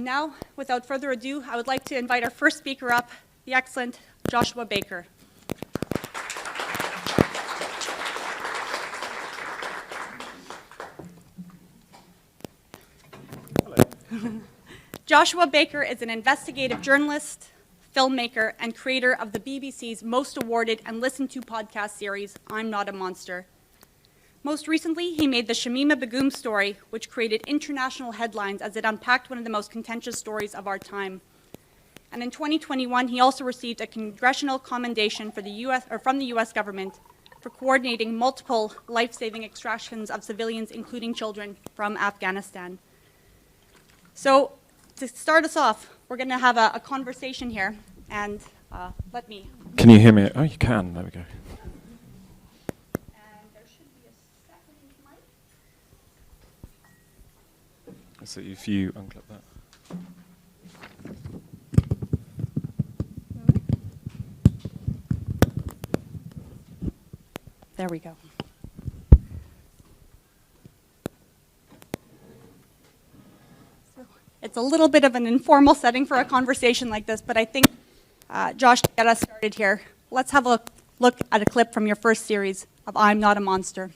Now, without further ado, I would like to invite our first speaker up, the excellent Joshua Baker. Hello. Joshua Baker is an investigative journalist, filmmaker, and creator of the BBC's most awarded and listened to podcast series, I'm Not a Monster. Most recently, he made the Shamima Begum Story, which created international headlines as it unpacked one of the most contentious stories of our time. And in 2021, he also received a congressional commendation from the US government for coordinating multiple life-saving extractions of civilians, including children, from Afghanistan. So, to start us off, we're going to have a conversation here, and let me... Can you hear me? Oh, you can. There we go. And there should be a second mic. So if you unclip that. There we go. It's a little bit of an informal setting for a conversation like this, but I think, Josh, to get us started here, let's have a look at a clip from your first series of I'm Not a Monster.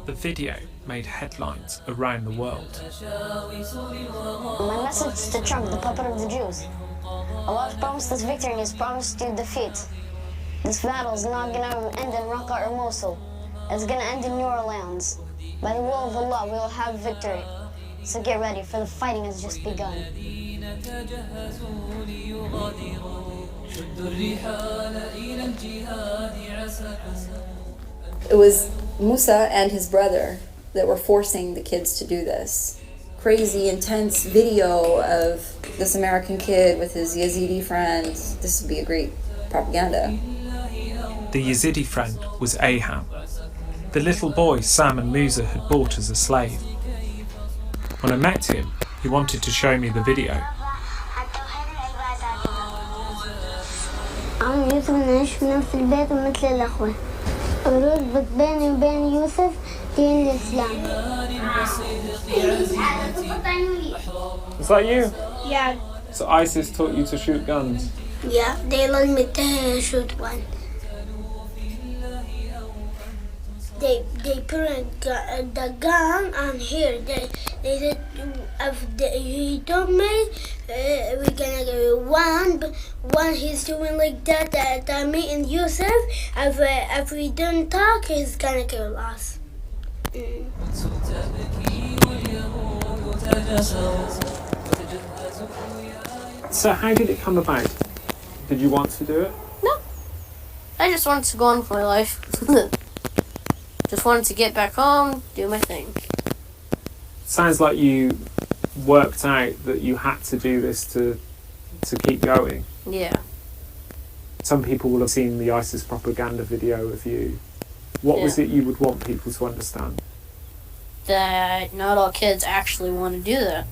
The video made headlines around the world. My message to Trump, the puppet of the Jews. Allah has promised us victory and He's promised you defeat. This battle is not going to end in Raqqa or Mosul. It's going to end in New Orleans. By the will of Allah, we will have victory. So get ready, for the fighting has just begun. It was Musa and his brother that were forcing the kids to do this. Crazy, intense video of this American kid with his Yazidi friend. This would be a great propaganda. The Yazidi friend was Aham, the little boy Sam and Musa had bought as a slave. When I met him, he wanted to show me the video. أنا يوسف نعيش في نفس البيت ومثل الأخوة. الرتبة بيني وبين يوسف دين الإسلام. Is that you? Yeah, So ISIS taught you to shoot guns? yeah, they let me shoot one. They put the gun on here. They said if he told me we're gonna go one he's doing like that me and Yusuf. If we don't talk, he's gonna kill us. So how did it come about? Did you want to do it? No. I just wanted to go on with my life. Just wanted to get back home, do my thing. Sounds like you worked out that you had to do this to keep going. Yeah. Some people will have seen the ISIS propaganda video of you. What was it you would want people to understand? That not all kids actually want to do that.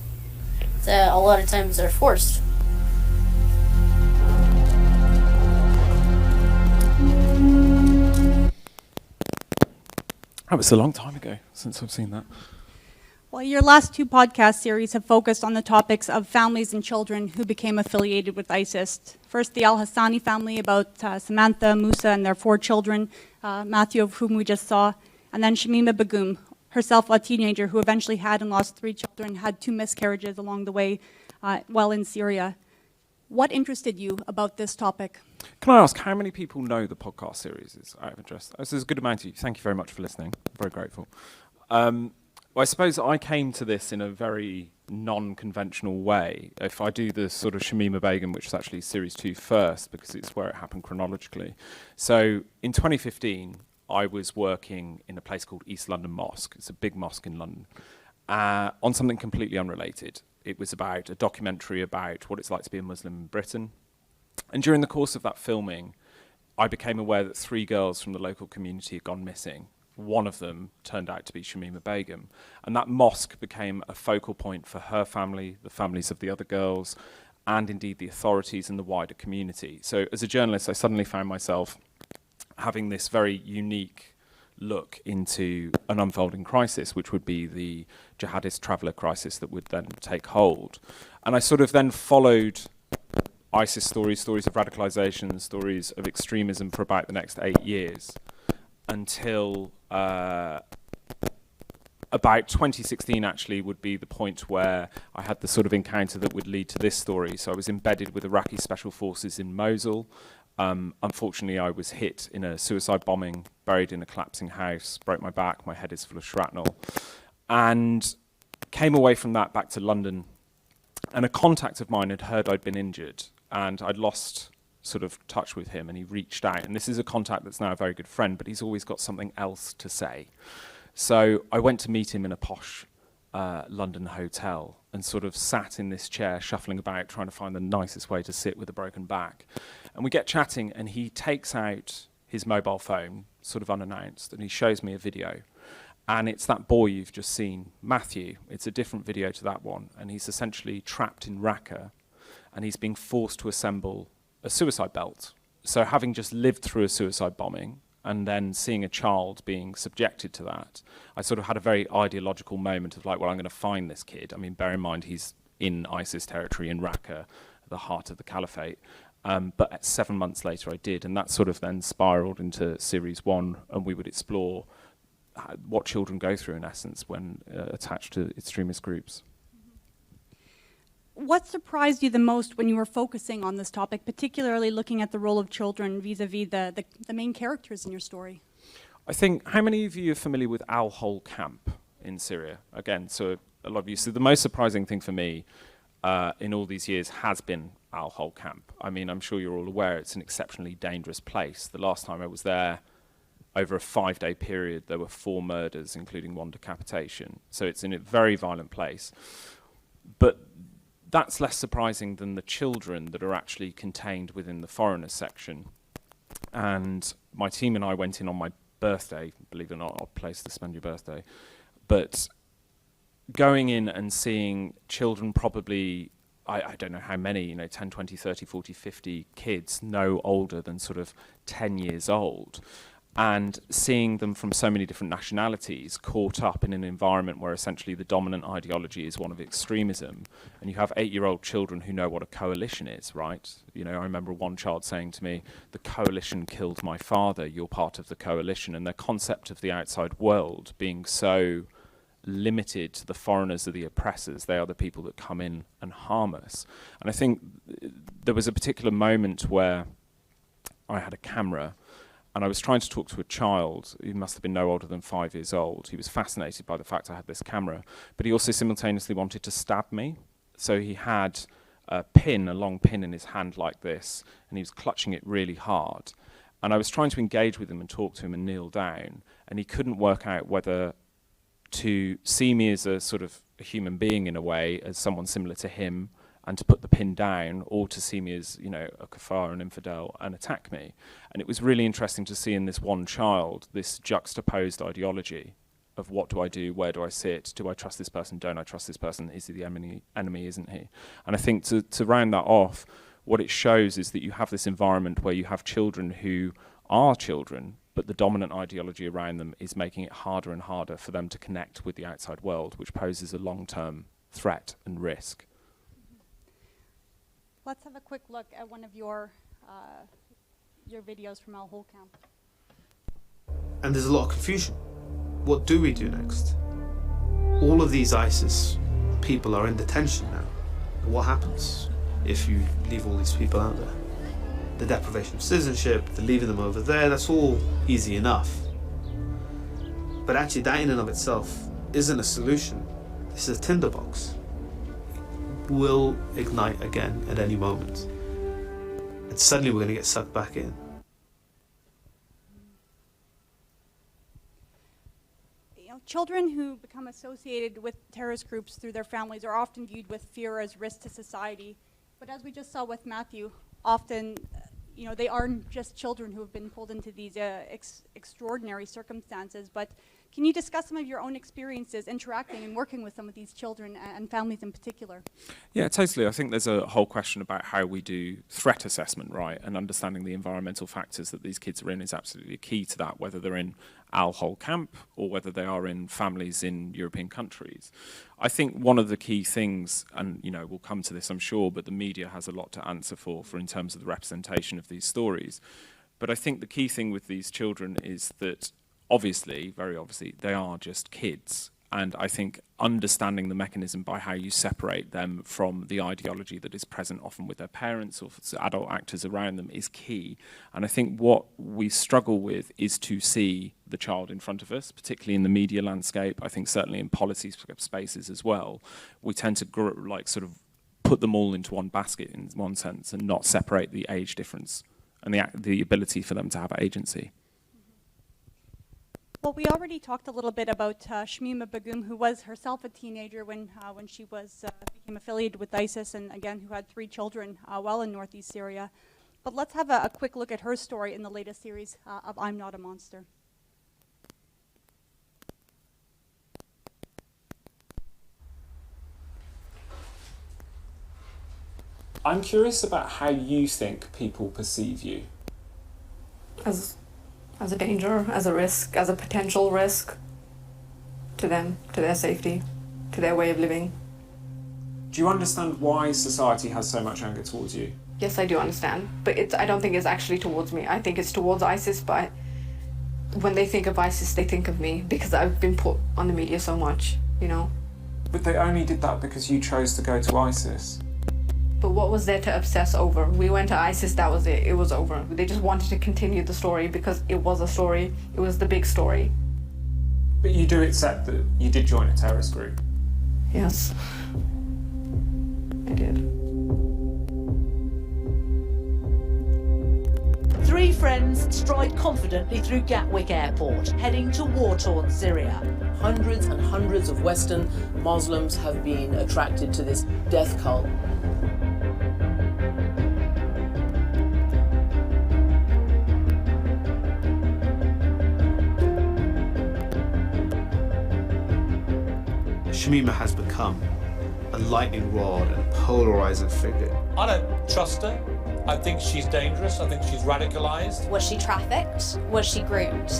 That a lot of times they're forced. Oh, it's a long time ago since I've seen that. Well, your last two podcast series have focused on the topics of families and children who became affiliated with ISIS. First, the al-Hassani family, about Samantha, Musa, and their 4 children, Matthew, of whom we just saw, and then Shamima Begum, herself a teenager who eventually had and lost 3 children, had 2 miscarriages along the way while in Syria. What interested you about this topic? Can I ask how many people know the podcast series is out of interest? This is a good amount of you. Thank you very much for listening. I'm very grateful. Well, I suppose I came to this in a very non-conventional way. If I do the sort of Shamima Begum, which is actually series 2 first, because it's where it happened chronologically. So in 2015, I was working in a place called East London Mosque. It's a big mosque in London, on something completely unrelated. It was about a documentary about what it's like to be a Muslim in Britain. And during the course of that filming, I became aware that 3 girls from the local community had gone missing. one of them turned out to be Shamima Begum. And that mosque became a focal point for her family, the families of the other girls, and indeed the authorities and the wider community. So as a journalist, I suddenly found myself having this very unique look into an unfolding crisis, which would be the jihadist traveller crisis that would then take hold. And I sort of then followed ISIS stories of radicalisation, stories of extremism for about the next 8 years, until about 2016 actually would be the point where I had the sort of encounter that would lead to this story. So I was embedded with Iraqi special forces in Mosul. Unfortunately, I was hit in a suicide bombing, buried in a collapsing house, broke my back, my head is full of shrapnel, and came away from that back to London. And a contact of mine had heard I'd been injured, and I'd lost sort of touch with him, and he reached out. And this is a contact that's now a very good friend, but he's always got something else to say. So I went to meet him in a posh London hotel and sort of sat in this chair, shuffling about, trying to find the nicest way to sit with a broken back. And we get chatting, and he takes out his mobile phone, sort of unannounced, and he shows me a video. And it's that boy you've just seen, Matthew. It's a different video to that one. And he's essentially trapped in Raqqa, and he's being forced to assemble a suicide belt. So having just lived through a suicide bombing, and then seeing a child being subjected to that, I sort of had a very ideological moment of like, well, I'm going to find this kid. I mean, bear in mind, he's in ISIS territory in Raqqa, the heart of the caliphate. But 7 months later I did, and that sort of then spiraled into series 1, and we would explore what children go through in essence when attached to extremist groups. What surprised you the most when you were focusing on this topic, particularly looking at the role of children vis-a-vis the main characters in your story? I think, how many of you are familiar with al-Hol camp in Syria? Again, so a lot of you. So the most surprising thing for me in all these years has been al-Hol camp. I mean, I'm sure you're all aware it's an exceptionally dangerous place. The last time I was there, over a 5-day period, there were 4 murders, including 1 decapitation. So it's in a very violent place. But that's less surprising than the children that are actually contained within the foreigners section. And my team and I went in on my birthday, believe it or not, odd place to spend your birthday. But going in and seeing children, probably, I don't know how many, 10, 20, 30, 40, 50 kids, no older than sort of 10 years old, and seeing them from so many different nationalities caught up in an environment where essentially the dominant ideology is one of extremism, and you have 8-year-old children who know what a coalition is, right? I remember one child saying to me, "The coalition killed my father, you're part of the coalition," and their concept of the outside world being so limited to the foreigners are the oppressors, they are the people that come in and harm us. And I think there was a particular moment where I had a camera, and I was trying to talk to a child. He must have been no older than 5 years old. He was fascinated by the fact I had this camera, but he also simultaneously wanted to stab me. So he had a long pin in his hand like this, and he was clutching it really hard. And I was trying to engage with him and talk to him and kneel down, and he couldn't work out whether to see me as a sort of a human being in a way, as someone similar to him, and to put the pin down, or to see me as, a kafar, an infidel, and attack me. And it was really interesting to see in this one child this juxtaposed ideology of what do I do, where do I sit, do I trust this person, don't I trust this person, is he the enemy, isn't he? And I think to round that off, what it shows is that you have this environment where you have children who are children, but the dominant ideology around them is making it harder and harder for them to connect with the outside world, which poses a long-term threat and risk. Let's have a quick look at one of your videos from al-Hol camp. And there's a lot of confusion. What do we do next? All of these ISIS people are in detention now. What happens if you leave all these people out there? The deprivation of citizenship, the leaving them over there, that's all easy enough. But actually that in and of itself isn't a solution. This is a tinderbox. Will ignite again at any moment. And suddenly we're going to get sucked back in. Children who become associated with terrorist groups through their families are often viewed with fear as risk to society. But as we just saw with Matthew, often, you know, they aren't just children who have been pulled into these extraordinary circumstances, but can you discuss some of your own experiences interacting and working with some of these children and families in particular? Yeah, totally. I think there's a whole question about how we do threat assessment, right? And understanding the environmental factors that these kids are in is absolutely key to that, whether they're in al-Hol camp or whether they are in families in European countries. I think one of the key things, and you know, we'll come to this I'm sure, but the media has a lot to answer for in terms of the representation of these stories. But I think the key thing with these children is that obviously, very obviously, they are just kids. And I think understanding the mechanism by how you separate them from the ideology that is present often with their parents or adult actors around them is key. And I think what we struggle with is to see the child in front of us, particularly in the media landscape. I think certainly in policy spaces as well. We tend to sort of put them all into one basket in one sense and not separate the age difference and the ability for them to have agency. Well, we already talked a little bit about Shamima Begum, who was herself a teenager when she became affiliated with ISIS, and again, who had 3 children while in northeast Syria. But let's have a quick look at her story in the latest series of I'm Not a Monster. I'm curious about how you think people perceive you. As a danger, as a risk, as a potential risk to them, to their safety, to their way of living. Do you understand why society has so much anger towards you? Yes, I do understand, but I don't think it's actually towards me. I think it's towards ISIS, but when they think of ISIS, they think of me because I've been put on the media so much, you know. But they only did that because you chose to go to ISIS. But what was there to obsess over? We went to ISIS, that was it. It was over. They just wanted to continue the story because it was a story. It was the big story. But you do accept that you did join a terrorist group? Yes, I did. 3 friends stride confidently through Gatwick Airport, heading to war-torn Syria. Hundreds and hundreds of Western Muslims have been attracted to this death cult. Shamima has become a lightning rod and a polarizing figure. I don't trust her. I think she's dangerous. I think she's radicalized. Was she trafficked? Was she groomed?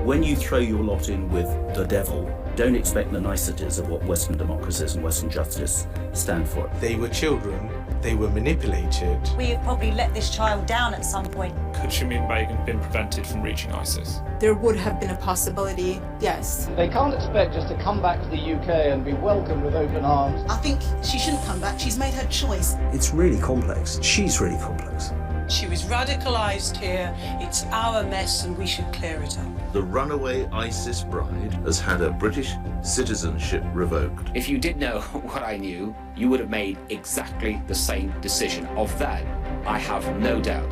When you throw your lot in with the devil, don't expect the niceties of what Western democracies and Western justice stand for. They were children, they were manipulated. We have probably let this child down at some point. Could Shamima Begum have been prevented from reaching ISIS? There would have been a possibility, yes. They can't expect us to come back to the UK and be welcomed with open arms. I think she shouldn't come back. She's made her choice. It's really complex. She's really complex. She was radicalised here. It's our mess and we should clear it up. The runaway ISIS bride has had her British citizenship revoked. If you did know what I knew, you would have made exactly the same decision. Of that, I have no doubt.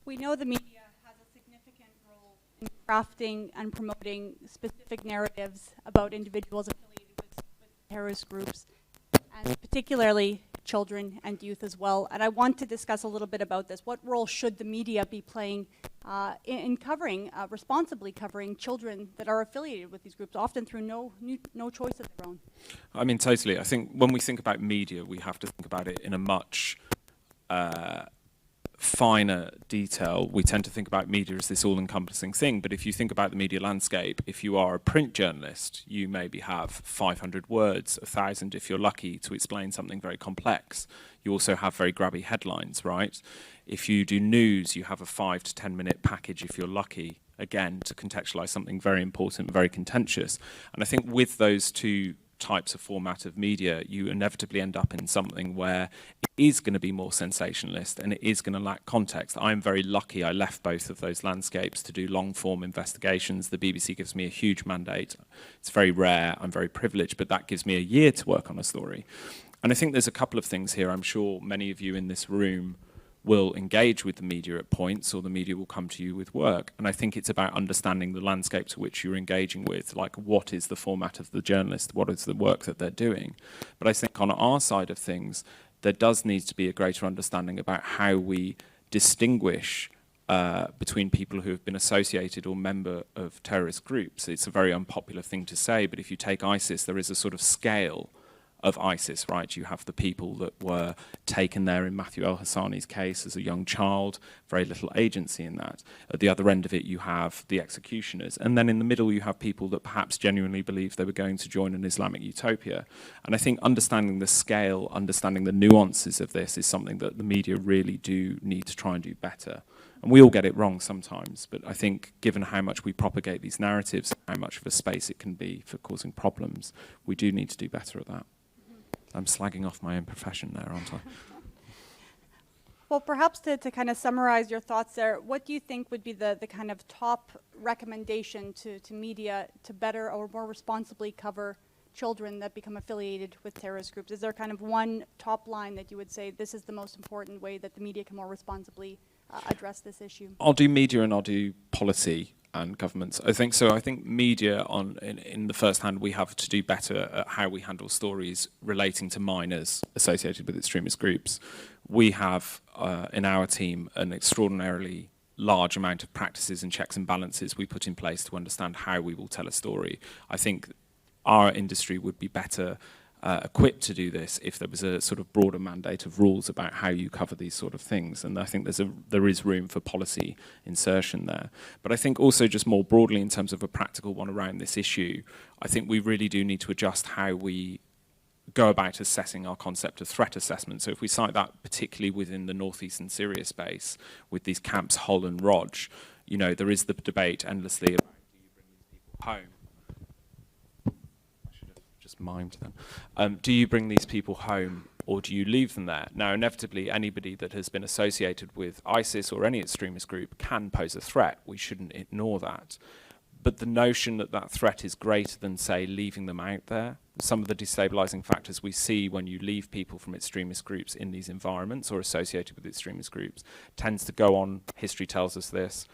We know the media has a significant role in crafting and promoting specific narratives about individuals affiliated with terrorist groups, and particularly children and youth as well. And I want to discuss a little bit about this. What role should the media be playing in covering, responsibly covering children that are affiliated with these groups, often through no choice of their own? I mean, totally. I think when we think about media, we have to think about it in a much finer detail. We tend to think about media as this all-encompassing thing, but if you think about the media landscape, if you are a print journalist, you maybe have 500 words, 1,000 if you're lucky, to explain something very complex. You also have very grabby headlines, right? If you do news, you have a 5 to 10 minute package if you're lucky, again, to contextualize something very important, very contentious. And I think with those two types of format of media, you inevitably end up in something where it is going to be more sensationalist and it is going to lack context. I'm very lucky I left both of those landscapes to do long-form investigations. The BBC gives me a huge mandate. It's very rare. I'm very privileged, but that gives me a year to work on a story. And I think there's a couple of things here. I'm sure many of you in this room will engage with the media at points, or the media will come to you with work. And I think it's about understanding the landscape to which you're engaging with, like what is the format of the journalist, what is the work that they're doing. But I think on our side of things, there does need to be a greater understanding about how we distinguish between people who have been associated or member of terrorist groups. It's a very unpopular thing to say, but if you take ISIS, there is a sort of scale of ISIS, right? You have the people that were taken there in Matthew el-Hassani's case as a young child, very little agency in that. At the other end of it, you have the executioners. And then in the middle, you have people that perhaps genuinely believe they were going to join an Islamic utopia. And I think understanding the scale, understanding the nuances of this is something that the media really do need to try and do better. And we all get it wrong sometimes, but I think given how much we propagate these narratives, how much of a space it can be for causing problems, we do need to do better at that. I'm slagging off my own profession there, aren't I? Well, perhaps to kind of summarize your thoughts there, what do you think would be the kind of top recommendation to media to better or more responsibly cover children that become affiliated with terrorist groups? Is there kind of one top line that you would say this is the most important way that the media can more responsibly address this issue? I'll do media and I'll do policy and governments. I think so. I think media, in the first hand, we have to do better at how we handle stories relating to minors associated with extremist groups. We have in our team an extraordinarily large amount of practices and checks and balances we put in place to understand how we will tell a story. I think our industry would be better equipped to do this if there was a sort of broader mandate of rules about how you cover these sort of things. And I think there is room for policy insertion there. But I think also just more broadly in terms of a practical one around this issue, I think we really do need to adjust how we go about assessing our concept of threat assessment. So if we cite that particularly within the northeastern Syria space with these camps Hol and Roj, you know, there is the debate endlessly about do you bring these people home? Mimed them. Do you bring these people home or do you leave them there? Now, inevitably, anybody that has been associated with ISIS or any extremist group can pose a threat. We shouldn't ignore that. But the notion that that threat is greater than, say, leaving them out there, some of the destabilizing factors we see when you leave people from extremist groups in these environments or associated with extremist groups tends to go on, history tells us this,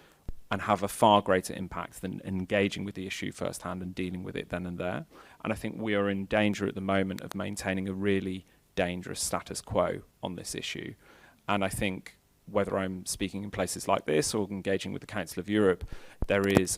and have a far greater impact than engaging with the issue firsthand and dealing with it then and there. And I think we are in danger at the moment of maintaining a really dangerous status quo on this issue. And I think whether I'm speaking in places like this or engaging with the Council of Europe, there is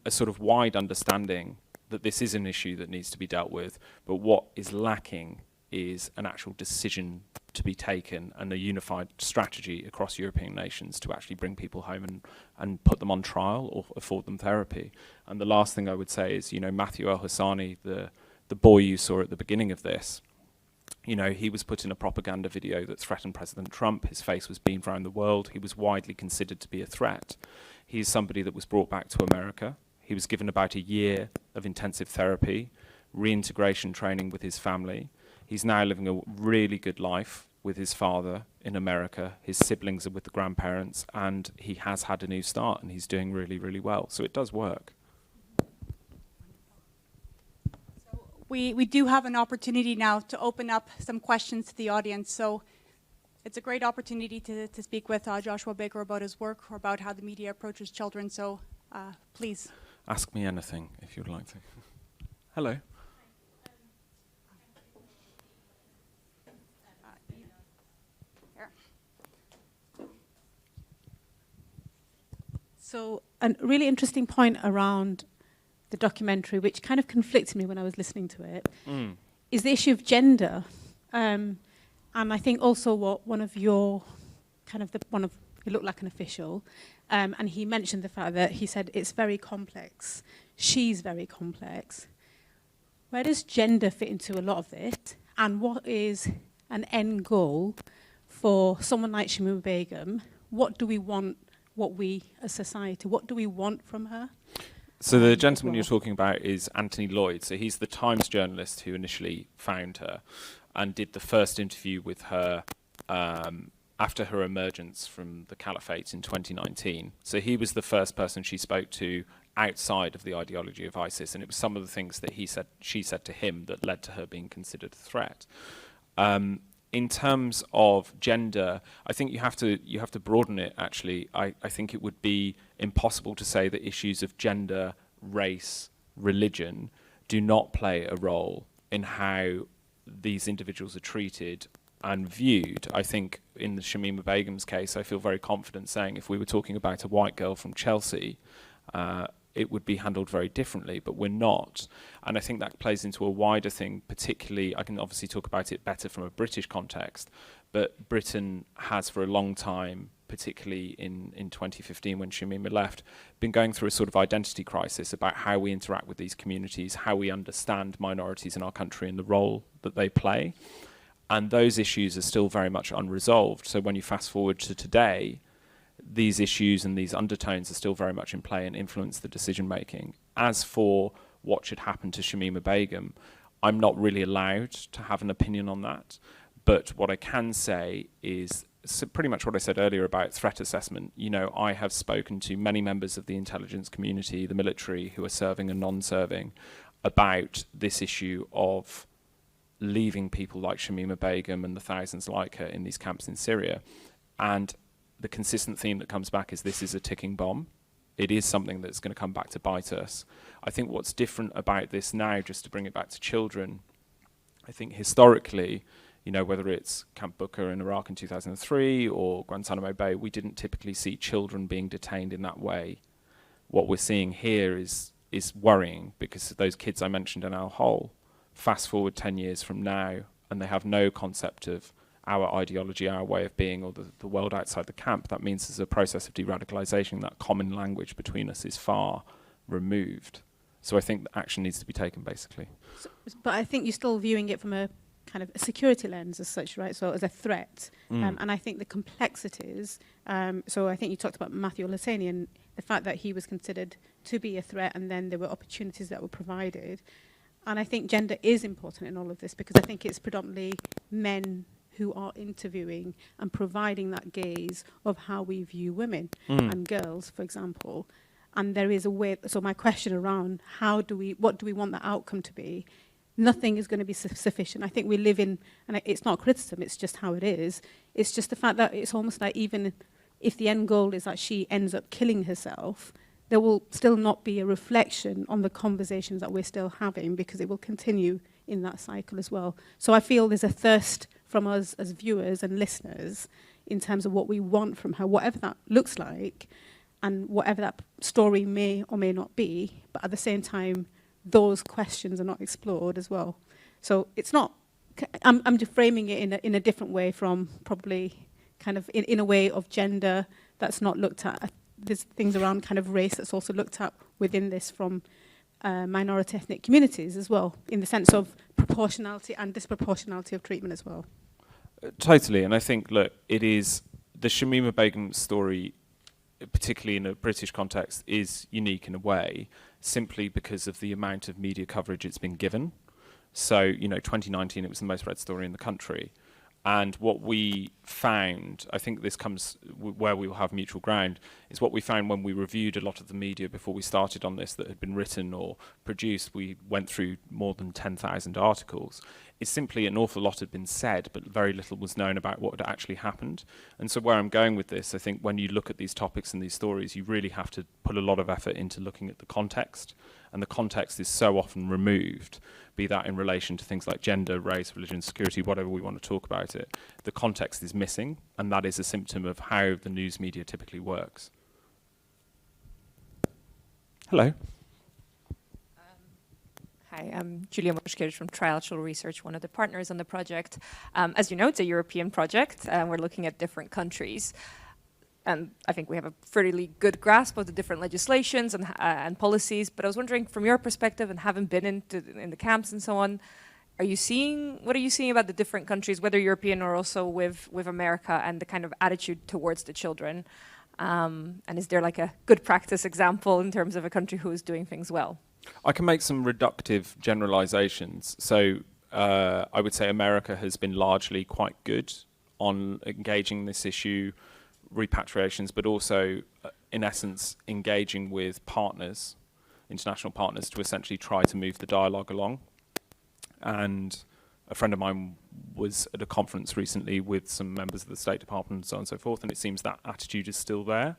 a sort of wide understanding that this is an issue that needs to be dealt with, but what is lacking is an actual decision to be taken and a unified strategy across European nations to actually bring people home and put them on trial or afford them therapy. And the last thing I would say is, you know, Matthew el-Hassani, the boy you saw at the beginning of this, you know, he was put in a propaganda video that threatened President Trump. His face was beamed around the world. He was widely considered to be a threat. He's somebody that was brought back to America. He was given about a year of intensive therapy, reintegration training with his family. He's now living a really good life with his father in America. His siblings are with the grandparents, and he has had a new start, and he's doing really, really well. So it does work. We do have an opportunity now to open up some questions to the audience. So it's a great opportunity to speak with Joshua Baker about his work or about how the media approaches children. So please. Ask me anything if you'd like to. Hello. So a really interesting point around the documentary, which kind of conflicted me when I was listening to it, is the issue of gender. And I think also what one of your, he looked like an official, and he mentioned the fact that he said it's very complex. She's very complex. Where does gender fit into a lot of it? And what is an end goal for someone like Shamima Begum? What do we want? What we as society, what do we want from her? So the gentleman you're talking about is Anthony Lloyd. So he's the Times journalist who initially found her and did the first interview with her after her emergence from the caliphate in 2019. So he was the first person she spoke to outside of the ideology of ISIS, and it was some of the things that she said to him that led to her being considered a threat. in terms of gender, I think you have to broaden it. Actually, I think it would be impossible to say that issues of gender, race, religion do not play a role in how these individuals are treated and viewed. I think in the Shamima Begum's case, I feel very confident saying if we were talking about a white girl from Chelsea, it would be handled very differently, but we're not. And I think that plays into a wider thing, particularly, I can obviously talk about it better from a British context, but Britain has for a long time, particularly in 2015 when Shamima left, been going through a sort of identity crisis about how we interact with these communities, how we understand minorities in our country and the role that they play. And those issues are still very much unresolved. So when you fast forward to today, these issues and these undertones are still very much in play and influence the decision making. As for what should happen to Shamima Begum, I'm not really allowed to have an opinion on that. But what I can say is pretty much what I said earlier about threat assessment. You know, I have spoken to many members of the intelligence community, the military, who are serving and non-serving, about this issue of leaving people like Shamima Begum and the thousands like her in these camps in Syria. And the consistent theme that comes back is this is a ticking bomb. It is something that's going to come back to bite us. I think what's different about this now, just to bring it back to children, I think historically, you know, whether it's Camp Booker in Iraq in 2003 or Guantanamo Bay, we didn't typically see children being detained in that way. What we're seeing here is worrying, because those kids I mentioned in al-Hol, fast forward 10 years from now, and they have no concept of our ideology, our way of being, or the world outside the camp. That means there's a process of de-radicalization. That common language between us is far removed. So I think action needs to be taken, basically. But I think you're still viewing it from a kind of a security lens as such, right? So as a threat. And I think the complexities, so I think you talked about Matthew al-Husseini and the fact that he was considered to be a threat, and then there were opportunities that were provided. And I think gender is important in all of this, because I think it's predominantly men who are interviewing and providing that gaze of how we view women and girls, for example. And there is a way, so my question around what do we want the outcome to be? Nothing is going to be sufficient. I think we live in, and it's not criticism, it's just how it is. It's just the fact that it's almost like even if the end goal is that she ends up killing herself, there will still not be a reflection on the conversations that we're still having, because it will continue in that cycle as well. So I feel there's a thirst from us as viewers and listeners in terms of what we want from her, whatever that looks like, and whatever that story may or may not be. But at the same time, those questions are not explored as well. So it's not, I'm just framing it in a different way from probably kind of in a way of gender that's not looked at. There's things around kind of race that's also looked at within this from minority ethnic communities as well, in the sense of proportionality and disproportionality of treatment as well. Totally, and I think, look, it is the Shamima Begum story, particularly in a British context, is unique in a way, simply because of the amount of media coverage it's been given. So, you know, 2019, it was the most read story in the country. And what we found, I think this comes where we will have mutual ground, is what we found when we reviewed a lot of the media before we started on this that had been written or produced. We went through more than 10,000 articles. It's simply an awful lot had been said, but very little was known about what had actually happened. And so where I'm going with this, I think when you look at these topics and these stories, you really have to put a lot of effort into looking at the context. And the context is so often removed, be that in relation to things like gender, race, religion, security, whatever we want to talk about it. The context is missing, and that is a symptom of how the news media typically works. Hello. Hi, I'm Julia Moshkevich from Trilateral Research, one of the partners on the project. As you know, it's a European project. We're looking at different countries. And I think we have a fairly good grasp of the different legislations and policies. But I was wondering, from your perspective, and having been in the camps and so on, what are you seeing about the different countries, whether European or also with America, and the kind of attitude towards the children? And is there like a good practice example in terms of a country who is doing things well? I can make some reductive generalizations. So I would say America has been largely quite good on engaging this issue, repatriations, but also, in essence, engaging with partners, international partners, to essentially try to move the dialogue along. And A friend of mine was at a conference recently with some members of the State Department and so on and so forth, and it seems that attitude is still there.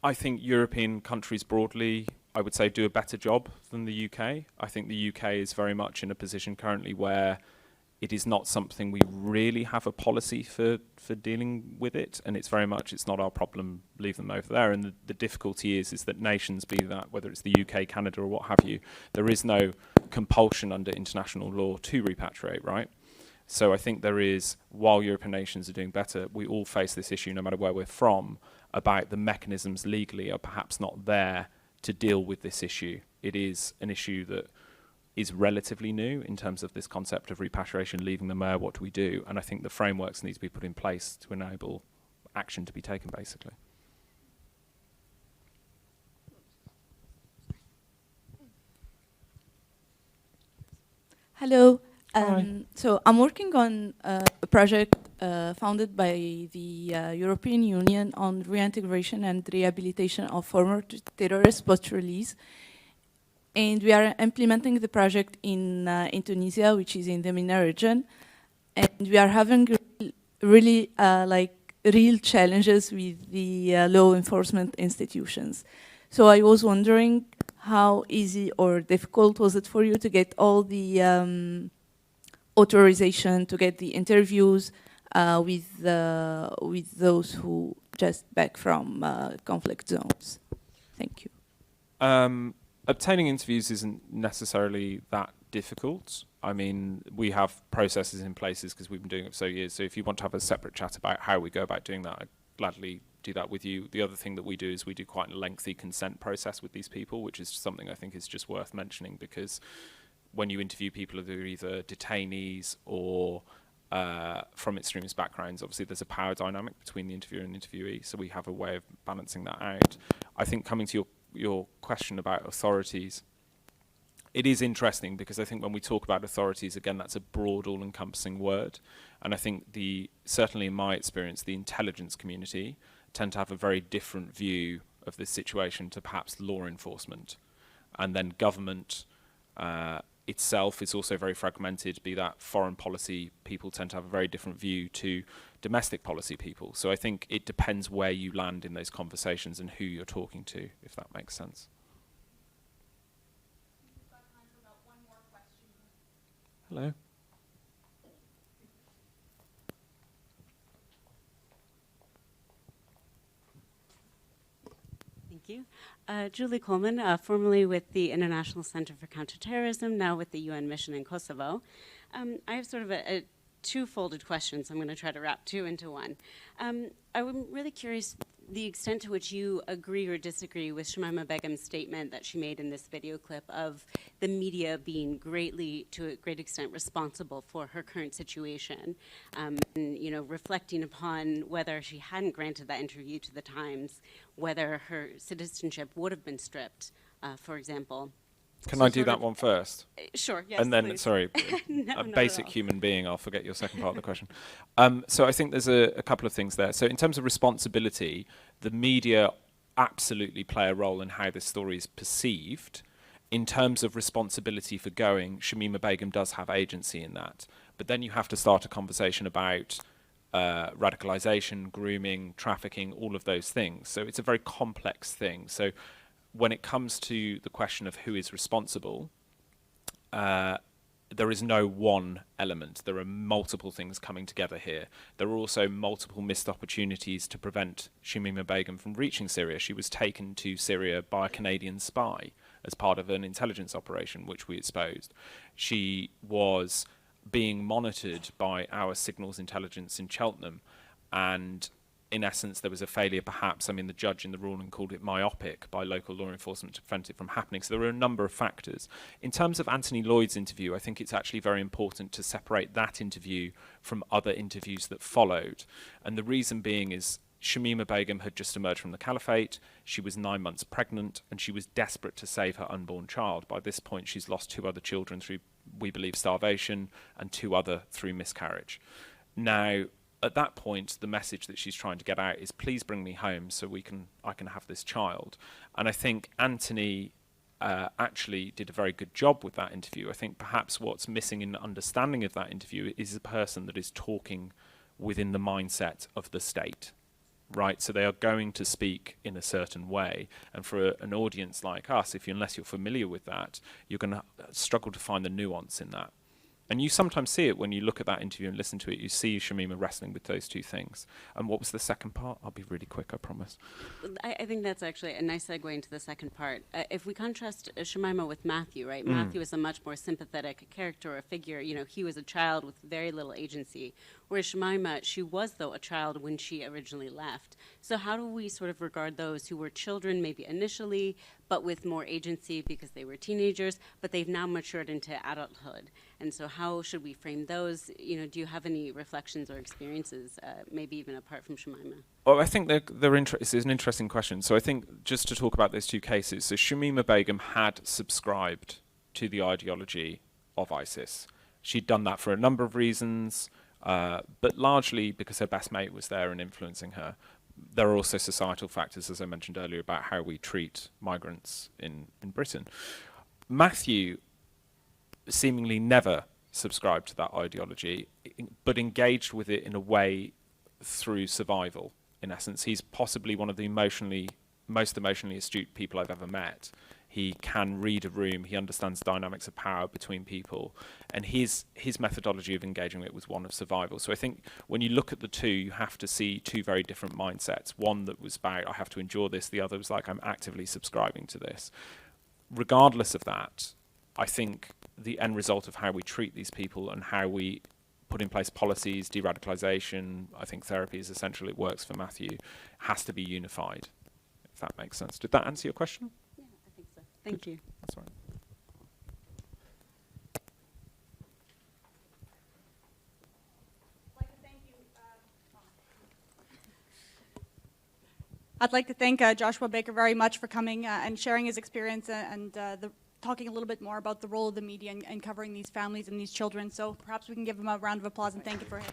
I think European countries broadly, I would say, do a better job than the UK. I think the UK is very much in a position currently where it is not something we really have a policy for dealing with it, and it's very much, it's not our problem, leave them over there. And the difficulty is that nations, be that whether it's the UK, Canada, or what have you, there is no compulsion under international law to repatriate, right? So I think there is, while European nations are doing better, we all face this issue, no matter where we're from, about the mechanisms legally are perhaps not there to deal with this issue. It is an issue that is relatively new in terms of this concept of repatriation, leaving them there, what do we do? And I think the frameworks need to be put in place to enable action to be taken, basically. Hello. So I'm working on a project founded by the European Union on reintegration and rehabilitation of former terrorists post-release. And we are implementing the project in Tunisia, which is in the MENA region. And we are having really real challenges with the law enforcement institutions. So I was wondering how easy or difficult was it for you to get all the authorization, to get the interviews with those who just back from conflict zones? Thank you. Obtaining interviews isn't necessarily that difficult. I mean, we have processes in places because we've been doing it for so years. So if you want to have a separate chat about how we go about doing that, I'd gladly do that with you. The other thing that we do is we do quite a lengthy consent process with these people, which is something I think is just worth mentioning, because when you interview people who are either detainees or from extremist backgrounds, obviously there's a power dynamic between the interviewer and the interviewee, so we have a way of balancing that out. I think coming to your question about authorities, it is interesting because I think when we talk about authorities, again, that's a broad, all-encompassing word. And I think certainly in my experience, the intelligence community tend to have a very different view of this situation to perhaps law enforcement. And then government itself is also very fragmented, be that foreign policy people tend to have a very different view to domestic policy people. So I think it depends where you land in those conversations and who you're talking to, if that makes sense. Hello. Thank you. Julie Coleman, formerly with the International Center for Counterterrorism, now with the UN mission in Kosovo. I have sort of a two-folded question, so I'm going to try to wrap two into one. I'm really curious the extent to which you agree or disagree with Shamima Begum's statement that she made in this video clip of the media being to a great extent, responsible for her current situation, and, you know, reflecting upon whether she hadn't granted that interview to the Times, whether her citizenship would have been stripped, for example. Can I do that one first? Sure, yes, and then, please. sorry, a basic human being, I'll forget your second part of the question. So I think there's a couple of things there. So in terms of responsibility, the media absolutely play a role in how this story is perceived. In terms of responsibility for going, Shamima Begum does have agency in that. But then you have to start a conversation about radicalization, grooming, trafficking, all of those things. So it's a very complex thing. So when it comes to the question of who is responsible, there is no one element. There are multiple things coming together here. There are also multiple missed opportunities to prevent Shamima Begum from reaching Syria. She was taken to Syria by a Canadian spy as part of an intelligence operation, which we exposed. She was being monitored by our signals intelligence in Cheltenham, and in essence, there was a failure, perhaps, I mean, the judge in the ruling called it myopic by local law enforcement to prevent it from happening. So there were a number of factors. In terms of Anthony Lloyd's interview, I think it's actually very important to separate that interview from other interviews that followed. And the reason being is Shamima Begum had just emerged from the caliphate. She was 9 months pregnant, and she was desperate to save her unborn child. By this point, she's lost 2 other children through, we believe, starvation, and 2 other through miscarriage. Now, at that point, the message that she's trying to get out is, please bring me home so I can have this child. And I think Anthony actually did a very good job with that interview. I think perhaps what's missing in understanding of that interview is a person that is talking within the mindset of the state, right? So they are going to speak in a certain way, and for an audience like us, unless you're familiar with that, you're going to struggle to find the nuance in that. And you sometimes see it when you look at that interview and listen to it. You see Shamima wrestling with those two things. And what was the second part? I'll be really quick, I promise. I think that's actually a nice segue into the second part. If we contrast Shamima with Matthew, right? Matthew is a much more sympathetic character or figure. You know, he was a child with very little agency. Whereas Shamima, she was, though, a child when she originally left. So how do we sort of regard those who were children maybe initially, but with more agency because they were teenagers, but they've now matured into adulthood? And so how should we frame those? You know, do you have any reflections or experiences, maybe even apart from Shamima? Well, I think this is an interesting question. So I think just to talk about those two cases, so Shamima Begum had subscribed to the ideology of ISIS. She'd done that for a number of reasons, but largely because her best mate was there and influencing her. There are also societal factors, as I mentioned earlier, about how we treat migrants in Britain. Matthew seemingly never subscribed to that ideology, but engaged with it in a way through survival. In essence, he's possibly one of the most emotionally astute people I've ever met. He can read a room, he understands dynamics of power between people, and his methodology of engaging with it was one of survival. So I think when you look at the two, you have to see two very different mindsets. One that was about, I have to endure this, the other was like, I'm actively subscribing to this. Regardless of that, I think the end result of how we treat these people and how we put in place policies, de-radicalisation, I think therapy is essential, it works for Matthew, has to be unified, if that makes sense. Did that answer your question? Yeah, I think so. Thank you. That's right. I'd like to thank Joshua Baker very much for coming and sharing his experience and talking a little bit more about the role of the media and covering these families and these children. So perhaps we can give him a round of applause and thank you for it.